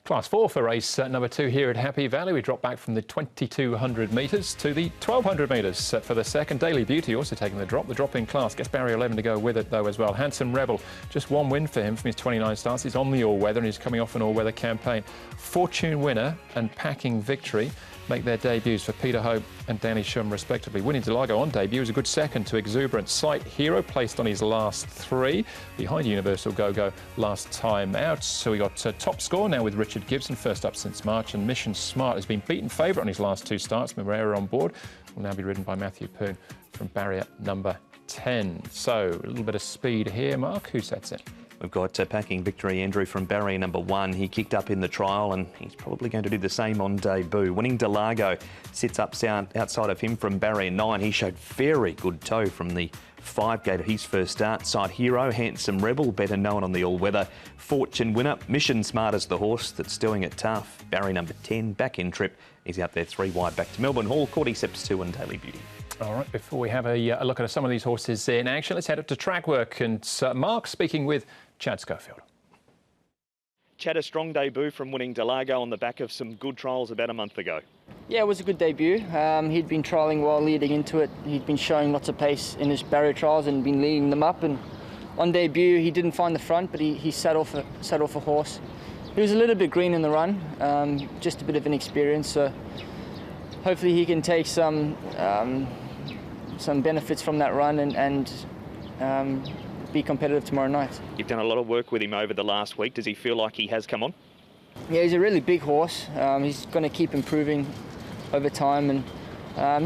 Class 4 for race number 2 here at Happy Valley. We drop back from the 2,200 metres to the 1,200 metres for the second. Daily Beauty also taking the drop. The drop in class gets barrier 11 to go with it though as well. Handsome Rebel, just one win for him from his 29 starts. He's on the all-weather and he's coming off an all-weather campaign. Fortune Winner and Packing Victory make their debuts for Peter Hope and Danny Shum respectively. Winning Delago on debut was a good second to Exuberant. Sight Hero placed on his last 3 behind Universal Go-Go last time out. So we got top score now with Richard Gibson, first up since March, and Mission Smart has been beaten favourite on his last 2 starts. Morera on board will now be ridden by Matthew Poon from barrier number 10. So a little bit of speed here, Mark. Who sets it? We've got Packing Victory Andrew from barrier number 1. He kicked up in the trial and he's probably going to do the same on debut. Winning Delago sits up outside of him from barrier 9. He showed very good toe from the 5 gate at his first start. Sight Hero, Handsome Rebel, better known on the all-weather. Fortune Winner, Mission Smart is the horse that's doing it tough. Barrier number 10, back in trip. He's out there 3 wide back to Melbourne Hall. Cordyceps 2 and Daily Beauty. All right, before we have a look at some of these horses in action, let's head up to track work. And Mark speaking with Chad Schofield. Chad, a strong debut from Winning Delago on the back of some good trials about a month ago. Yeah, it was a good debut. He'd been trialling well leading into it. He'd been showing lots of pace in his barrier trials and been leading them up. And on debut, he didn't find the front, but he sat off a horse. He was a little bit green in the run, just a bit of inexperience. So hopefully he can take some benefits from that run and be competitive tomorrow night. You've done a lot of work with him over the last week. Does he feel like he has come on? Yeah, he's a really big horse. He's going to keep improving over time, and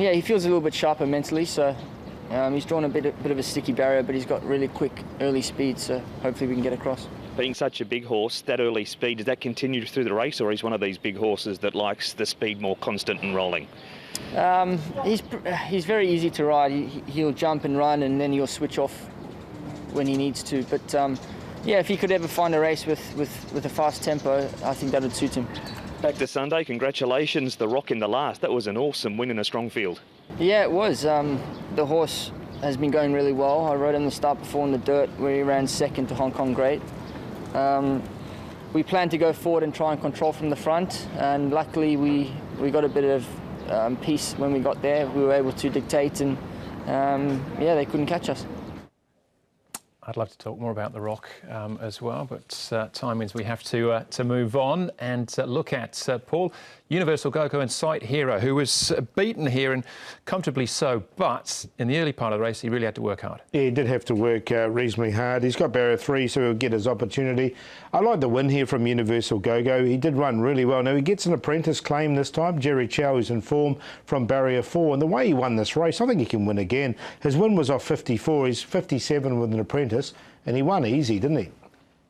yeah, he feels a little bit sharper mentally. So he's drawn a bit of a sticky barrier, but he's got really quick early speed. So hopefully we can get across. Being such a big horse, that early speed, does that continue through the race, or he's one of these big horses that likes the speed more constant and rolling? He's very easy to ride. He'll jump and run, and then he'll switch off when he needs to. But yeah, if he could ever find a race with a fast tempo, I think that would suit him. Back to Sunday, congratulations, the Rock in the last. That was an awesome win in a strong field. Yeah, it was. The horse has been going really well. I rode him the start before in the dirt where he ran second to Hong Kong Great. We planned to go forward and try and control from the front, and luckily we got a bit of peace when we got there. We were able to dictate, and yeah, they couldn't catch us. I'd love to talk more about the Rock as well, but time means we have to move on and look at Paul, Universal Go-Go and Sight Hero, who was beaten here and comfortably so, but in the early part of the race he really had to work hard. Yeah, he did have to work reasonably hard. He's got barrier 3, so he'll get his opportunity. I like the win here from Universal Go-Go. He did run really well. Now he gets an apprentice claim this time. Jerry Chow is in form from barrier 4, and the way he won this race, I think he can win again. His win was off 54. He's 57 with an apprentice, and he won easy, didn't he?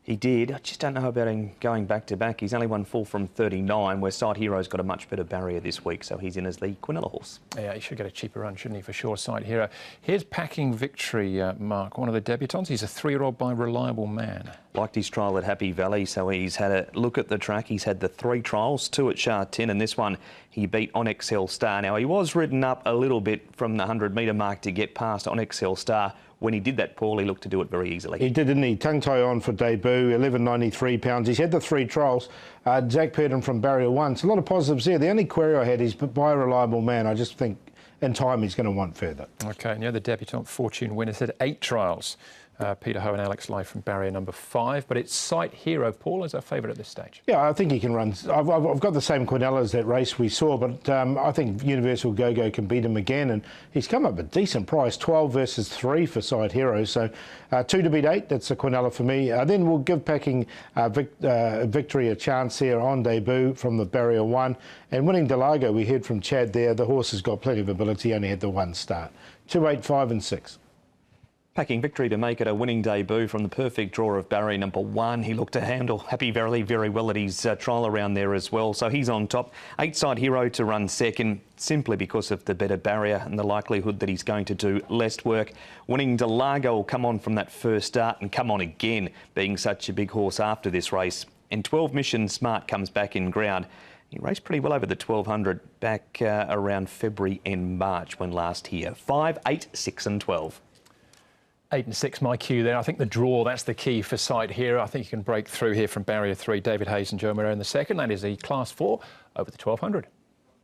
He did. I just don't know about him going back-to-back. He's only won 4 from 39, where Sight Hero's got a much better barrier this week, so he's in as the Quinella horse. Yeah, he should get a cheaper run, shouldn't he, for sure, Sight Hero. Here's Packing Victory, Mark, one of the debutants. He's a 3-year-old by Reliable Man. Liked his trial at Happy Valley, so he's had a look at the track. He's had the 3 trials, 2 at Shah 10, and this one he beat Onyx Hill Star. Now, he was ridden up a little bit from the 100-metre mark to get past Onyx Hill Star. When he did that, Paul, he looked to do it very easily. He did, didn't he? Tongue tie on for debut, 1193 pounds. He's had the 3 trials. Zach Purdon from barrier 1. So a lot of positives there. The only query I had is by a Reliable Man. I just think in time he's going to want further. OK, and the other debutant, Fortune Winner, had 8 trials. Peter Ho and Alex Lai from barrier number 5, but it's Sight Hero, Paul, as our favourite at this stage. Yeah, I think he can run. I've got the same Quinella as that race we saw, but I think Universal Go-Go can beat him again, and he's come up a decent price, 12 versus 3 for Sight Hero, so 2 to beat 8, that's a Quinella for me. Then we'll give Packing Victory a chance here on debut from the barrier 1, and Winning Delago, we heard from Chad there, the horse has got plenty of ability, only had the 1 start. 2, 8, 5 and 6. Packing Victory to make it a winning debut from the perfect draw of barrier number 1. He looked to handle Happy Valley very well at his trial around there as well, so he's on top. 8 Sight Hero to run second, simply because of the better barrier and the likelihood that he's going to do less work. Winning Delago will come on from that first start and come on again, being such a big horse after this race. And 12 Mission Smart comes back in ground. He raced pretty well over the 1200 back around February and March when last here. 5, 8, 6 and 12. 8 and 6, my cue there. I think the draw, that's the key for Sight Hero. I think you can break through here from barrier 3. David Hayes and Joe Moreau in the second. That is the Class 4 over the 1200.